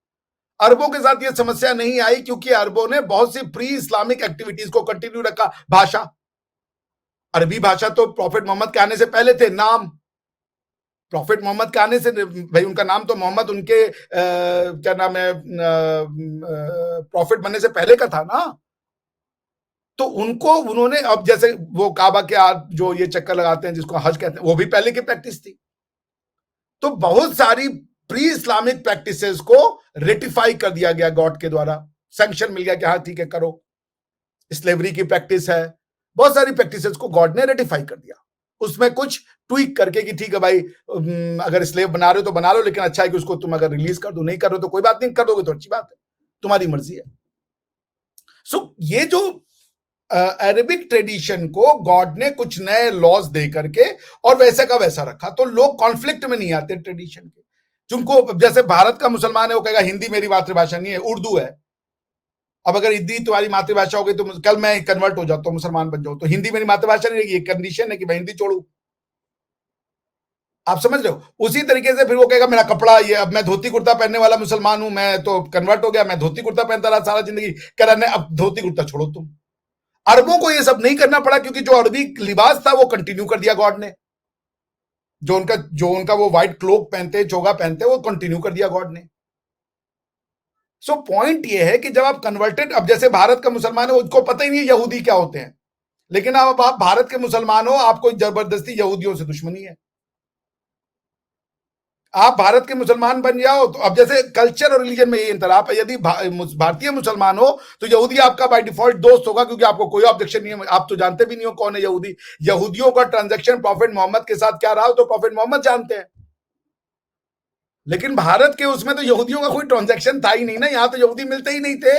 अरबों के साथ ये समस्या नहीं आई क्योंकि अरबों ने बहुत सी प्री इस्लामिक एक्टिविटीज को कंटिन्यू रखा। भाषा, अरबी भाषा तो प्रॉफिट मोहम्मद के आने से पहले थे। नाम, प्रॉफिट मोहम्मद के आने से, भाई उनका नाम तो मोहम्मद उनके क्या नाम है, प्रॉफिट बनने से पहले का था ना। तो उन्होंने अब जैसे वो काबा के जो ये चक्कर लगाते हैं जिसको हज कहते हैं, वो भी पहले की प्रैक्टिस थी। तो बहुत सारी प्री इस्लामिक प्रैक्टिसेस को रेटिफाई कर दिया गया गॉड के द्वारा, सैंक्शन मिल गया कि हाँ ठीक है करो। स्लेवरी की प्रैक्टिस है, बहुत सारी प्रैक्टिसेस को गॉड ने रेटिफाई कर दिया, उसमें कुछ ट्वीक करके कि ठीक है भाई अगर स्लेव बना रहे हो तो बना लो, लेकिन अच्छा है कि उसको तुम अगर रिलीज कर दो, नहीं कर रहे हो तो कोई बात नहीं, कर दोगे तो अच्छी बात है, तुम्हारी मर्जी है। सो ये जो अरेबिक ट्रेडिशन को गॉड ने कुछ नए लॉज दे करके और वैसे का वैसा रखा, तो लोग कॉन्फ्लिक्ट में नहीं आते ट्रेडिशन के। जिनको जैसे भारत का मुसलमान है वो कहेगा हिंदी मेरी मातृभाषा नहीं है, उर्दू है। अब अगर हिंदी तुम्हारी मातृभाषा हो गई तो कल मैं कन्वर्ट हो जाता हूं, मुसलमान बन जाऊं, तो हिंदी मेरी मातृभाषा नहीं रहेगी, ये कंडीशन है कि मैं हिंदी छोड़ू। आप समझ रहे हो? उसी तरीके से फिर वो कहेगा मेरा कपड़ा ये, अब मैं धोती कुर्ता पहनने वाला मुसलमान हूं, मैं तो कन्वर्ट हो गया, मैं धोती कुर्ता पहनता रहा सारा जिंदगी, कह रहा नहीं अब धोती कुर्ता छोड़ो तुम। अरबों को ये सब नहीं करना पड़ा क्योंकि जो अरबी लिबास था वो कंटिन्यू कर दिया गॉड ने। जो उनका वो व्हाइट क्लोक पहनते, चोगा पहनते, वो कंटिन्यू कर दिया गॉड ने। सो पॉइंट ये है कि जब आप कन्वर्टेड, अब जैसे भारत का मुसलमान है उसको पता ही नहीं यहूदी क्या होते हैं, लेकिन अब आप भारत के मुसलमान हो, आपको जबरदस्ती यहूदियों से दुश्मनी है। आप भारत के मुसलमान बन जाओ तो अब जैसे कल्चर और रिलीजन में यही अंतर, आप यदि भारतीय मुसलमान हो तो यहूदी आपका बाय डिफॉल्ट दोस्त होगा, क्योंकि आपको कोई ऑब्जेक्शन नहीं है, आप तो जानते भी नहीं हो कौन है यहूदी। यहूदियों का ट्रांजैक्शन प्रॉफेट मोहम्मद के साथ क्या रहा हो तो प्रॉफेट मोहम्मद जानते हैं, लेकिन भारत के उसमें तो यहूदियों का कोई ट्रांजैक्शन था ही नहीं ना, यहां तो यहूदी मिलते ही नहीं थे।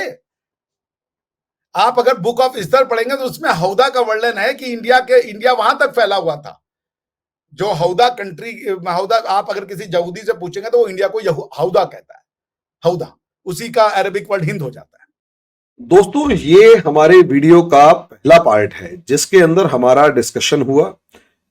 आप अगर बुक ऑफ इस्तर पढ़ेंगे तो उसमें हौदा का वर्णन है कि इंडिया वहां तक फैला हुआ था। जो हौदा कंट्री, हौदा आप अगर किसी यहूदी से पूछेंगे तो वो इंडिया को हौदा कहता है, हौदा, उसी का अरबिक वर्ड हिंद हो जाता है। दोस्तों, ये हमारे वीडियो का पहला पार्ट है जिसके अंदर हमारा डिस्कशन हुआ।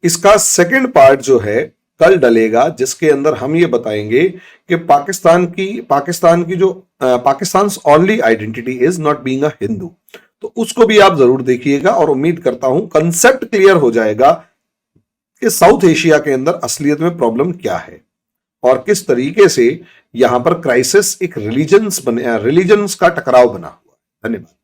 इसका सेकंड पार्ट जो है कल डलेगा, जिसके अंदर हम ये बताएंगे कि पाकिस्तान की जो Pakistan only identity is not being a Hindu, तो उसको भी आप जरूर देखिएगा और उम्मीद करता हूं कंसेप्ट क्लियर हो जाएगा कि साउथ एशिया के अंदर असलियत में प्रॉब्लम क्या है और किस तरीके से यहां पर क्राइसिस एक रिलीजन्स का टकराव बना हुआ। धन्यवाद।